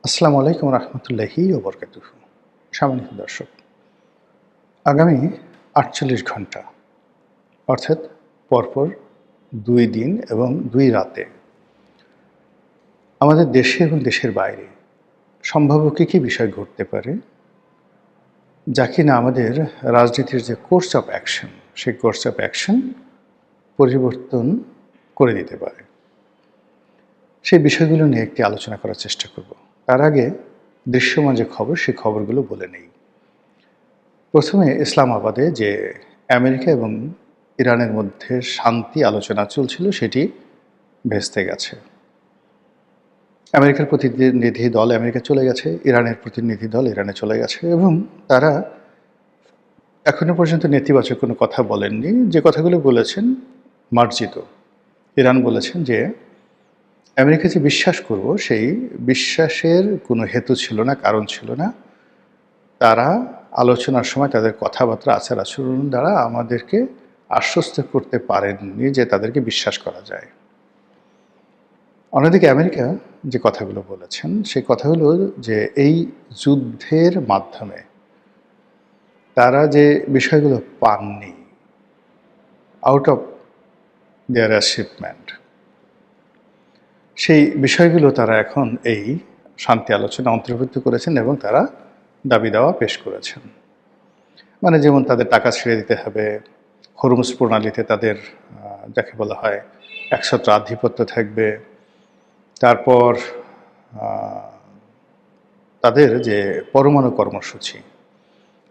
আসসালামু আলাইকুম রহমতুল্লাহি ওয়া বারাকাতুহু। সম্মানিত দর্শক, আগামী ৪৮ ঘন্টা অর্থাৎ পরপর ২ দিন এবং ২ রাতে আমাদের দেশে এবং দেশের বাইরে সম্ভাব্য কী বিষয় ঘটতে পারে, যা কিনা আমাদের রাজনীতির যে কোর্স অফ অ্যাকশন, সেই কোর্স অফ অ্যাকশন পরিবর্তন করে দিতে পারে। সেই বিষয়গুলো নিয়ে একটি আলোচনা করার চেষ্টা করব। তার আগে দৃশ্যমান যে খবর, সেই খবরগুলো বলে নেই। প্রথমে ইসলামাবাদে যে আমেরিকা এবং ইরানের মধ্যে শান্তি আলোচনা চলছিল, সেটি ভেস্তে গেছে। আমেরিকার প্রতিনিধি দল আমেরিকা চলে গেছে, ইরানের প্রতিনিধি দল ইরানে চলে গেছে এবং তারা এখনো পর্যন্ত নেতিবাচক কোনো কথা বলেননি। যে কথাগুলো বলেছেন মার্জিত। ইরান বলেছেন যে আমেরিকা যে বিশ্বাস করব, সেই বিশ্বাসের কোনো হেতু ছিল না, কারণ ছিল না। তারা আলোচনার সময় তাদের কথাবার্তা, আচার-আচরণ দ্বারা আমাদেরকে আশ্বস্ত করতে পারেননি যে তাদেরকে বিশ্বাস করা যায়। অন্যদিকে আমেরিকা যে কথাগুলো বলেছেন, সেই কথাগুলো যে এই যুদ্ধের মাধ্যমে তারা যে বিষয়গুলো পাননি, আউট অফ দেয়ার অ্যাচিভমেন্ট, সেই বিষয়গুলো তারা এখন এই শান্তি আলোচনা অন্তর্ভুক্ত করেছেন এবং তারা দাবি দাওয়া পেশ করেছেন। মানে যেমন তাদের টাকা ছেড়ে দিতে হবে, হরমুজ প্রণালীতে তাদের যাকে বলা হয় একছত্র আধিপত্য থাকবে। তারপর তাদের যে পরমাণু কর্মসূচি,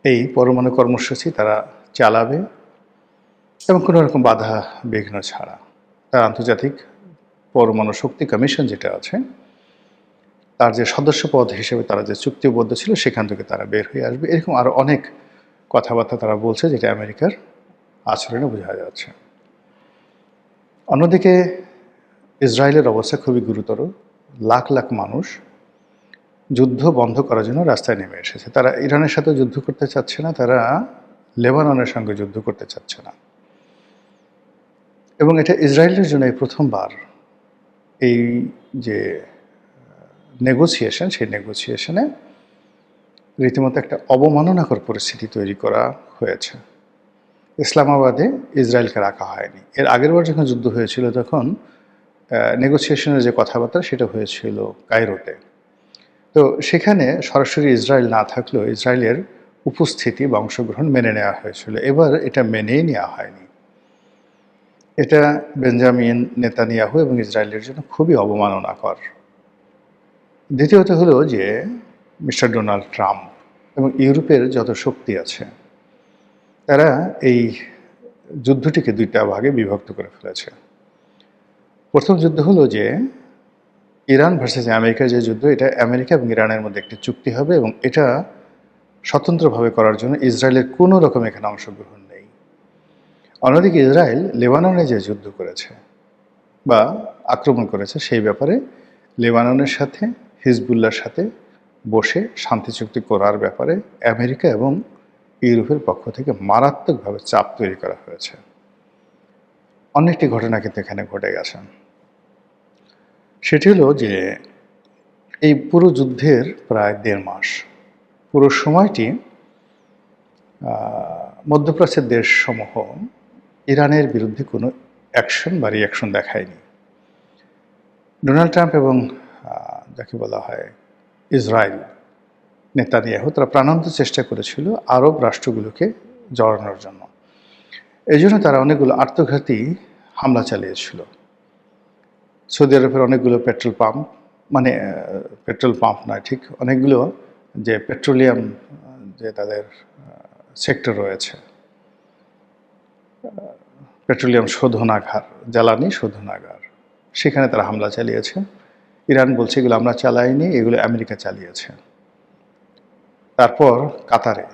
এই পরমাণু কর্মসূচি তারা চালাবে এবং কোনো রকম বাধা বিঘ্ন ছাড়া। তার আন্তর্জাতিক পরমাণু শক্তি কমিশন যেটা আছে, তার যে সদস্য পদ হিসেবে তারা যে চুক্তিবদ্ধ ছিল, সেখান থেকে তারা বের হয়ে আসবে। এরকম আরও অনেক কথাবার্তা তারা বলছে, যেটা আমেরিকার আচরণে বোঝা যাচ্ছে। অন্যদিকে ইসরায়েলের অবস্থা খুবই গুরুতর। লাখ লাখ মানুষ যুদ্ধ বন্ধ করার জন্য রাস্তায় নেমে এসেছে। তারা ইরানের সাথে যুদ্ধ করতে চাচ্ছে না, তারা লেবাননের সঙ্গে যুদ্ধ করতে চাচ্ছে না। এবং এটা ইসরায়েলের জন্য এই প্রথমবার এই যে নেগোসিয়েশন, সেই নেগোসিয়েশনে রীতিমতো একটা অবমাননাকর পরিস্থিতি তৈরি করা হয়েছে। ইসলামাবাদে ইসরায়েলকে রাখা হয়নি। এর আগেরবার যখন যুদ্ধ হয়েছিল, তখন নেগোসিয়েশনের যে কথাবার্তা, সেটা হয়েছিল কায়রোতে। তো সেখানে সরাসরি ইসরায়েল না থাকলেও ইসরায়েলের উপস্থিতি বা অংশগ্রহণ মেনে নেওয়া হয়েছিল। এবার এটা মেনেই নেওয়া হয়নি। এটা বেঞ্জামিন নেতানিয়াহু এবং ইসরায়েলের জন্য খুবই অবমাননাকর। দ্বিতীয়ত হলো যে মিস্টার ডোনাল্ড ট্রাম্প এবং ইউরোপের যত শক্তি আছে, তারা এই যুদ্ধটিকে 2টা ভাগে বিভক্ত করে ফেলেছে। প্রথম যুদ্ধ হলো যে ইরান ভার্সেস আমেরিকার যে যুদ্ধ, এটা আমেরিকা এবং ইরানের মধ্যে একটি চুক্তি হবে এবং এটা স্বতন্ত্রভাবে করার জন্য ইসরায়েলের কোনো রকম এখানে অংশগ্রহণ নেই। অন্যদিকে ইসরায়েল লেবাননে যে যুদ্ধ করেছে বা আক্রমণ করেছে, সেই ব্যাপারে লেবাননের সাথে হিজবুল্লাহর সাথে বসে শান্তি চুক্তি করার ব্যাপারে আমেরিকা এবং ইউরোপের পক্ষ থেকে মারাত্মকভাবে চাপ তৈরি করা হয়েছে। অনেকটি ঘটনা কিন্তু এখানে ঘটে গেছে। সেটি হলো যে এই পুরো যুদ্ধের প্রায় 1.5 মাস, পুরো সময়টি মধ্যপ্রাচ্যের দেশসমূহ ইরানের বিরুদ্ধে কোনো অ্যাকশন বা রিঅ্যাকশন দেখায়নি। ডোনাল্ড ট্রাম্প এবং যাকে বলা হয় ইসরায়েল নেতানিয়াহু, তারা প্রাণান্ত চেষ্টা করেছিল আরব রাষ্ট্রগুলোকে জড়ানোর জন্য। এই জন্য তারা অনেকগুলো আত্মঘাতী হামলা চালিয়েছিল। সৌদি আরবের অনেকগুলো পেট্রোল পাম্প, মানে পেট্রোল পাম্প নয় ঠিক, অনেকগুলো যে পেট্রোলিয়াম যে তাদের সেক্টর রয়েছে, পেট্রোলিয়াম শোধনাগার, জ্বালানি শোধনাগার, সেখানে তারা হামলা চালিয়েছে। ইরান বলছে এগুলো আমরা চালাইনি, এগুলো আমেরিকা চালিয়েছে। তারপর কাতারে,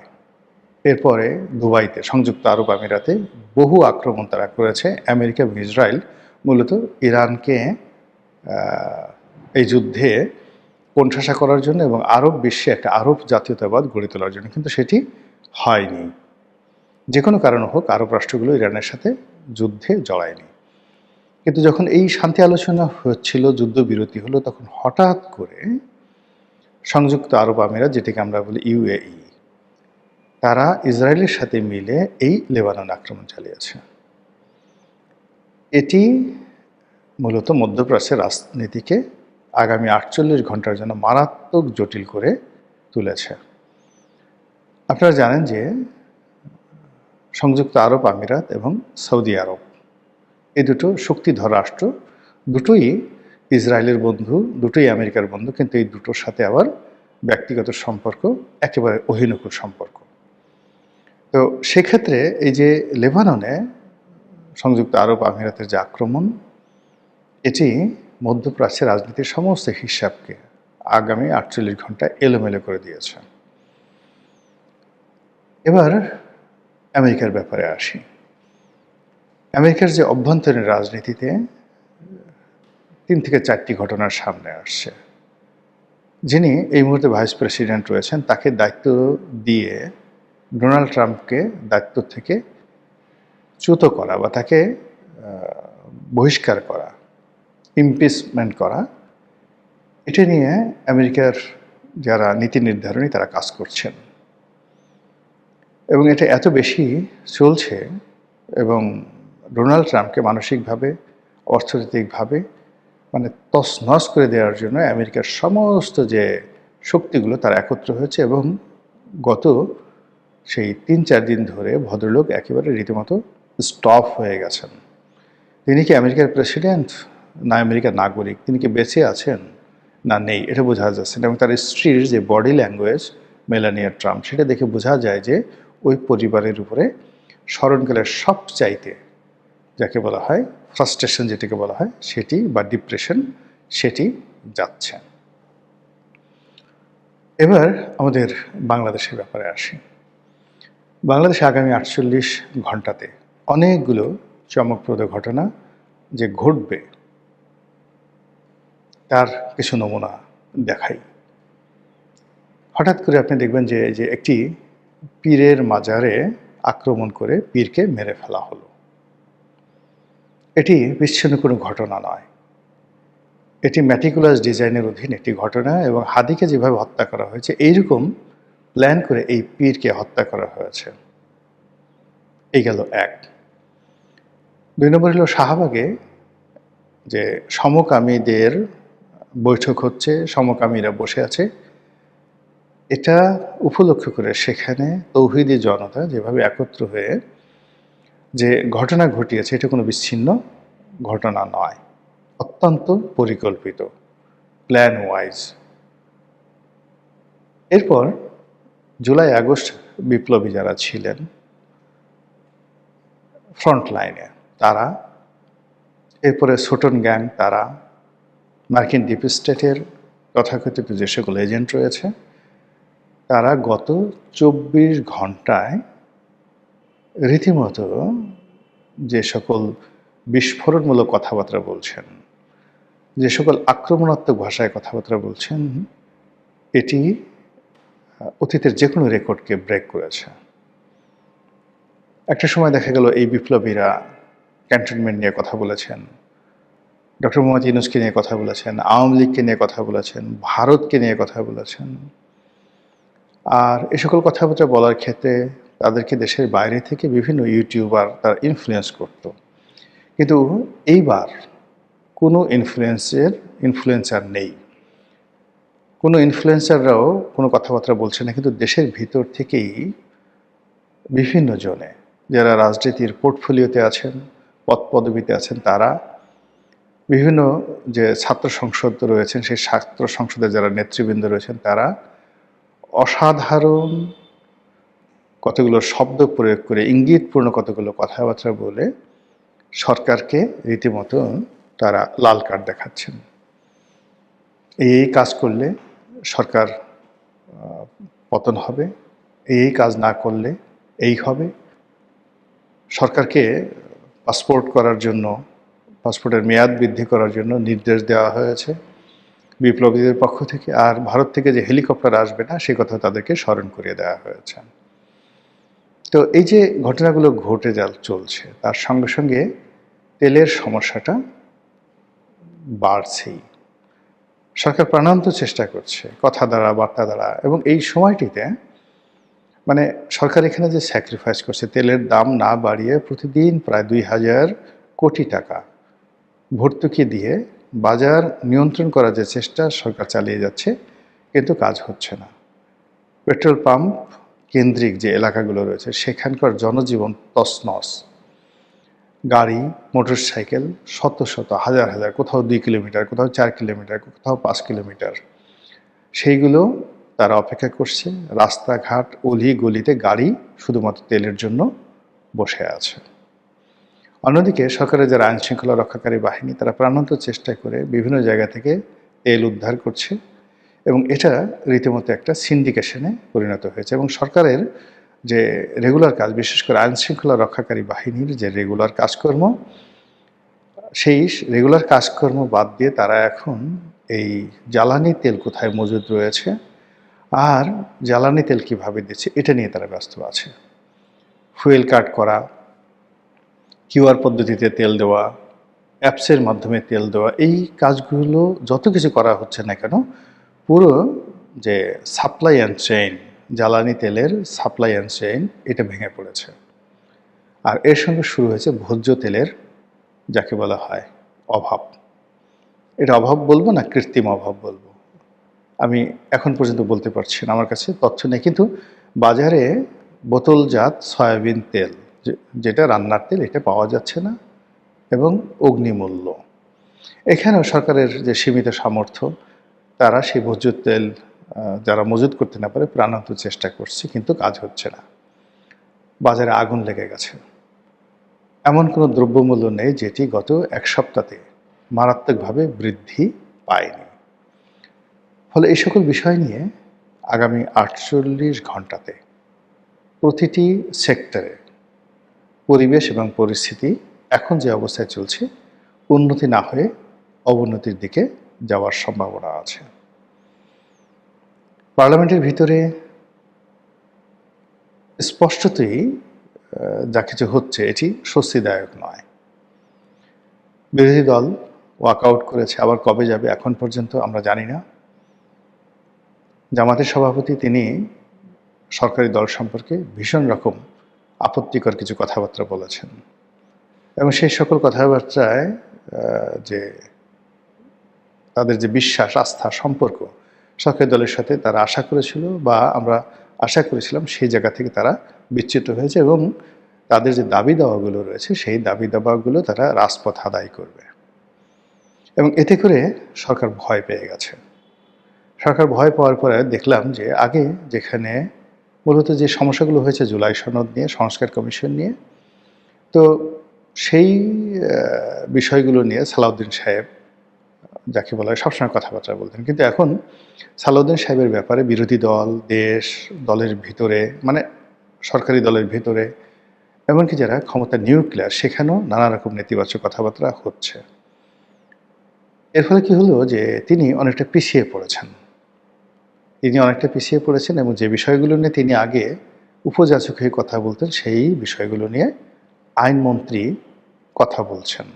এরপরে দুবাইতে, সংযুক্ত আরব আমিরাতে বহু আক্রমণ তারা করেছে। আমেরিকা এবং ইসরায়েল মূলত ইরানকে এই যুদ্ধে কোণঠাসা করার জন্য এবং আরব বিশ্বে একটা আরব জাতীয়তাবাদ গড়ে তোলার জন্য, কিন্তু সেটি হয়নি। যে কোনো কারণ হোক, আরব রাষ্ট্রগুলো ইরানের সাথে যুদ্ধে জড়ায়নি। কিন্তু যখন এই শান্তি আলোচনা হচ্ছিল, যুদ্ধবিরতি হলো, তখন হঠাৎ করে সংযুক্ত আরব আমিরাত, যেটাকে আমরা বলি ইউএই, তারা ইসরায়েলের সাথে মিলে এই লেবানন আক্রমণ চালিয়েছে। এটি মূলত মধ্যপ্রাচ্যের রাজনীতিকে আগামী 48 ঘন্টার জন্য মারাত্মক জটিল করে তুলেছে। আপনারা জানেন যে সংযুক্ত আরব আমিরাত এবং সৌদি আরব, এই দুটো শক্তিধর রাষ্ট্র, দুটোই ইসরায়েলের বন্ধু, দুটোই আমেরিকার বন্ধু, কিন্তু এই দুটোর সাথে আবার ব্যক্তিগত সম্পর্ক একেবারে অহিনুকুল সম্পর্ক। তো সেক্ষেত্রে এই যে লেবাননে সংযুক্ত আরব আমিরাতের যে আক্রমণ, এটি মধ্যপ্রাচ্যের রাজনীতির সমস্ত হিসাবকে আগামী 48 ঘন্টায় এলোমেলো করে দিয়েছে। এবার আমেরিকার ব্যাপারে আসি। আমেরিকার যে অভ্যন্তরীণ রাজনীতিতে 3 থেকে 4টি ঘটনার সামনে আসছে। যিনি এই মুহূর্তে ভাইস প্রেসিডেন্ট রয়েছেন, তাকে দায়িত্ব দিয়ে ডোনাল্ড ট্রাম্পকে দায়িত্ব থেকে চ্যুত করা বা তাকে বহিষ্কার করা, ইমপিচমেন্ট করা, এটা নিয়ে আমেরিকার যারা নীতি নির্ধারণী তারা কাজ করছেন। এবং এটা এত বেশি চলছে এবং ডোনাল্ড ট্রাম্পকে মানসিকভাবে, অর্থনৈতিকভাবে মানে তছনছ করে দেওয়ার জন্য আমেরিকার সমস্ত যে শক্তিগুলো তারা একত্র হয়েছে এবং গত সেই 3-4 দিন ধরে ভদ্রলোক একেবারে রীতিমতো স্টপ হয়ে গেছেন। তিনি কি আমেরিকার প্রেসিডেন্ট না আমেরিকার নাগরিক, তিনি কি বেঁচে আছেন না নেই, এটা বোঝা যাচ্ছে না। এবং তার স্ত্রীর যে বডি ল্যাঙ্গুয়েজ মেলানিয়া ট্রাম্প, সেটা দেখে বোঝা যায় যে ওই পরিবারের উপরে স্মরণকালের সবচাইতে যাকে বলা হয় ফ্রাস্ট্রেশন, যেটাকে বলা হয় সেটি বা ডিপ্রেশন, সেটি যাচ্ছে। এবার আমাদের বাংলাদেশের ব্যাপারে আসি। বাংলাদেশে আগামী 48 ঘন্টাতে অনেকগুলো চমকপ্রদ ঘটনা যে ঘটবে তার কিছু নমুনা দেখাই। হঠাৎ করে আপনি দেখবেন যে একটি পীরের মাজারে আক্রমণ করে পীরকে মেরে ফেলা হলো। এটি বিচ্ছিন্ন কোনো ঘটনা নয়, এটি ম্যাটিকুলাস ডিজাইনের অধীন একটি ঘটনা এবং হাদিকে যেভাবে হত্যা করা হয়েছে এইরকম প্ল্যান করে এই পীরকে হত্যা করা হয়েছে। এই গেল এক। 2 নম্বর হলো শাহবাগে যে সমকামীদের বৈঠক হচ্ছে, সমকামীরা বসে আছে, এটা উপলক্ষ করে সেখানে তৌহিদি জনতা যেভাবে একত্র হয়ে যে ঘটনা ঘটিয়েছে, এটা কোনো বিচ্ছিন্ন ঘটনা নয়, অত্যন্ত পরিকল্পিত, প্ল্যান ওয়াইজ। এরপর জুলাই আগস্ট বিপ্লবী যারা ছিলেন ফ্রন্ট লাইনে, তারা, এরপরে ছোটন গ্যাং, তারা, মার্কিন ডিপ স্টেটের তথাকথিত যে সকল এজেন্ট রয়েছে, তারা গত 24 ঘন্টায় রীতিমতো যে সকল বিস্ফোরণমূলক কথাবার্তা বলছেন, যে সকল আক্রমণাত্মক ভাষায় কথাবার্তা বলছেন, এটি অতীতের যে কোনো রেকর্ডকে ব্রেক করেছে। একটা সময় দেখা গেল এই বিপ্লবীরা ক্যান্টনমেন্ট নিয়ে কথা বলেছেন, ডক্টর মোহাম্মদ ইউনূসকে নিয়ে কথা বলেছেন, আওয়ামী লীগকে নিয়ে কথা বলেছেন, ভারতকে নিয়ে কথা বলেছেন। আর এ সকল কথাবার্তা বলার ক্ষেত্রে তাদেরকে দেশের বাইরে থেকে বিভিন্ন ইউটিউবার তারা ইনফ্লুয়েন্স করত। কিন্তু এইবার কোনো ইনফ্লুয়েন্সার নেই, কোনো ইনফ্লুয়েন্সাররাও কোনো কথাবার্তা বলছে না, কিন্তু দেশের ভিতর থেকেই বিভিন্ন জনে যারা রাজনীতির পোর্টফোলিওতে আছেন, পদপদবিতে আছেন, তারা বিভিন্ন যে ছাত্র সংসদ রয়েছেন, সেই ছাত্র সংসদের যারা নেতৃবৃন্দ রয়েছেন, তারা অসাধারণ কতগুলো শব্দ প্রয়োগ করে ইঙ্গিতপূর্ণ কতগুলো কথাবার্তা বলে সরকারকে রীতিমতো তারা লাল কার্ড দেখাচ্ছেন। এই কাজ করলে সরকার পতন হবে, এই কাজ না করলে এই হবে। সরকারকে পাসপোর্ট করার জন্য, পাসপোর্টের মেয়াদ বৃদ্ধি করার জন্য নির্দেশ দেওয়া হয়েছে বিপ্লবীদের পক্ষ থেকে। আর ভারত থেকে যে হেলিকপ্টার আসবে না, সে কথা তাদেরকে স্মরণ করিয়ে দেওয়া হয়েছে। তো এই যে ঘটনাগুলো ঘটে চলছে, তার সঙ্গে সঙ্গে তেলের সমস্যাটা বাড়ছেই। সরকার প্রাণান্ত চেষ্টা করছে কথা দ্বারা, বার্তা দ্বারা, এবং এই সময়টিতে মানে সরকার এখানে যে স্যাক্রিফাইস করছে, তেলের দাম না বাড়িয়ে প্রতিদিন প্রায় ২,০০০ কোটি টাকা ভর্তুকি দিয়ে বাজার নিয়ন্ত্রণ করার যে চেষ্টা সরকার চালিয়ে যাচ্ছে, কিন্তু কাজ হচ্ছে না। পেট্রোল পাম্প কেন্দ্রিক যে এলাকাগুলো রয়েছে সেখানকার জনজীবন তছনছ। গাড়ি, মোটরসাইকেল শত শত, হাজার হাজার, কোথাও ২ কিলোমিটার, কোথাও ৪ কিলোমিটার, কোথাও ৫ কিলোমিটার, সেইগুলো তারা অপেক্ষা করছে। রাস্তাঘাট, অলি গলিতে গাড়ি শুধুমাত্র তেলের জন্য বসে আছে। অন্যদিকে সরকারের যারা আইনশৃঙ্খলা রক্ষাকারী বাহিনী, তারা প্রাণান্ত চেষ্টা করে বিভিন্ন জায়গা থেকে তেল উদ্ধার করছে, এবং এটা রীতিমতো একটা সিন্ডিকেশনে পরিণত হয়েছে। এবং সরকারের যে রেগুলার কাজ, বিশেষ করে আইনশৃঙ্খলা রক্ষাকারী বাহিনীর যে রেগুলার কাজকর্ম, সেই রেগুলার কাজকর্ম বাদ দিয়ে তারা এখন এই জ্বালানি তেল কোথায় মজুদ রয়েছে আর জ্বালানি তেল কীভাবে দিচ্ছে এটা নিয়ে তারা ব্যস্ত আছে। ফুয়েল কার্ড করা, কিউআর পদ্ধতিতে তেল দেওয়া, অ্যাপসের মাধ্যমে তেল দেওয়া, এই কাজগুলো যত কিছু করা হচ্ছে না কেন, পুরো যে সাপ্লাই অ্যান্ড চেইন, জ্বালানি তেলের সাপ্লাই অ্যান্ড চেইন, এটা ভেঙে পড়েছে। আর এর সঙ্গে শুরু হয়েছে ভোজ্য তেলের, যাকে বলা হয় অভাব। এটা অভাব বলবো না কৃত্রিম অভাব বলবো, আমি এখন পর্যন্ত বলতে পারছি না, আমার কাছে তথ্য নেই। কিন্তু বাজারে বোতলজাত সয়াবিন তেল, যেটা রান্নার তেল, এটা পাওয়া যাচ্ছে না এবং অগ্নিমূল্য। এখানেও সরকারের যে সীমিত সামর্থ্য, তারা সেই ভোজ্য তেল যারা মজুত করতে না পারে প্রাণান্ত চেষ্টা করছে, কিন্তু কাজ হচ্ছে না। বাজারে আগুন লেগে গেছে। এমন কোনো দ্রব্যমূল্য নেই যেটি গত এক সপ্তাহে মারাত্মকভাবে বৃদ্ধি পায়নি। ফলে এই সকল বিষয় নিয়ে আগামী ৪৮ ঘন্টাতে প্রতিটি সেক্টরে পরিবেশ এবং পরিস্থিতি এখন যে অবস্থায় চলছে, উন্নতি না হয়ে অবনতির দিকে যাওয়ার সম্ভাবনা আছে। পার্লামেন্টের ভিতরে স্পষ্টতই যা কিছু হচ্ছে এটি স্বস্তিদায়ক নয়। বিরোধী দল ওয়াকআউট করেছে, আবার কবে যাবে এখন পর্যন্ত আমরা জানি না। জামাতের সভাপতি তিনি সরকারি দল সম্পর্কে ভীষণ রকম আপত্তিকর কিছু কথাবার্তা বলেছেন, এবং সেই সকল কথাবার্তায় যে তাদের যে বিশ্বাস, আস্থা, সম্পর্ক সরকারি দলের সাথে তারা আশা করেছিল বা আমরা আশা করেছিলাম, সেই জায়গা থেকে তারা বিচ্যুত হয়েছে, এবং তাদের যে দাবি দাওয়াগুলো রয়েছে সেই দাবি দাওয়াগুলো তারা রাজপথ আদায় করবে। এবং এতে করে সরকার ভয় পেয়ে গেছে। সরকার ভয় পাওয়ার পরে দেখলাম যে আগে যেখানে মূলত যে সমস্যাগুলো হয়েছে জুলাই সনদ নিয়ে, সংস্কার কমিশন নিয়ে, তো সেই বিষয়গুলো নিয়ে সালাউদ্দিন সাহেব, যাকে বলা হয়, সবসময় কথাবার্তা বলতেন। কিন্তু এখন সালাউদ্দিন সাহেবের ব্যাপারে বিরোধী দল, দেশ, দলের ভিতরে, মানে সরকারি দলের ভিতরে, এমনকি যারা ক্ষমতা নিউক্লিয়ার, সেখানেও নানা রকম নেতিবাচক কথাবার্তা হচ্ছে। এর ফলে কি হলো যে তিনি অনেকটা পিছিয়ে পড়েছেন। এবং যে বিষয়গুলো নিয়ে তিনি আগে উপযাচক হয়ে কথা বলতেন, সেই বিষয়গুলো নিয়ে আইনমন্ত্রী কথা বলছেন।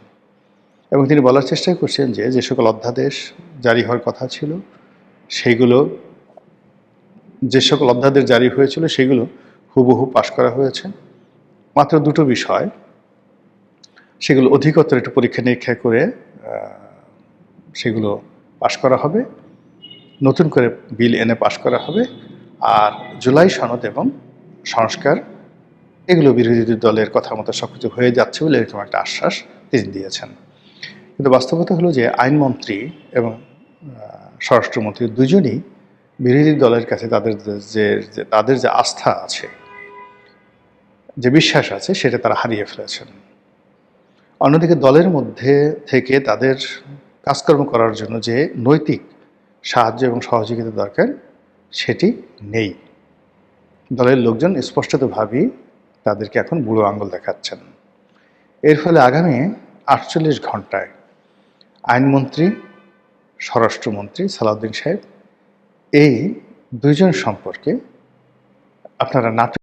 এবং তিনি বলার চেষ্টা করছেন যে যে সকল অধ্যাদেশ জারি হওয়ার কথা ছিল, সেইগুলো, যে সকল অধ্যাদেশ জারি হয়েছিল সেগুলো হুবহু পাশ করা হয়েছে। মাত্র দুটো বিষয়, সেগুলো অধিকতর একটু পরীক্ষা নিরীক্ষা করে সেগুলো পাশ করা হবে, নতুন করে বিল এনে পাশ করা হবে। আর জুলাই সনদ এবং সংস্কার, এগুলো বিরোধী দলের কথা মতো সব কিছু হয়ে যাচ্ছে বলে এরকম একটা আশ্বাস তিনি দিয়েছেন। কিন্তু বাস্তবতা হলো যে আইনমন্ত্রী এবং স্বরাষ্ট্রমন্ত্রী দুজনই বিরোধী দলের কাছে তাদের যে আস্থা আছে, যে বিশ্বাস আছে, সেটা তারা হারিয়ে ফেলেছেন। অন্যদিকে দলের মধ্যে থেকে তাদের কাজকর্ম করার জন্য যে নৈতিক সাহায্য এবং সহযোগিতা দরকার, সেটি নেই। দলের লোকজন স্পষ্টতভাবেই তাদেরকে এখন বুড়ো আঙুল দেখাচ্ছেন। এর ফলে আগামী ৪৮ ঘন্টায় আইনমন্ত্রী, স্বরাষ্ট্রমন্ত্রী সালাউদ্দিন সাহেব, এই দুইজন সম্পর্কে আপনারা নাটক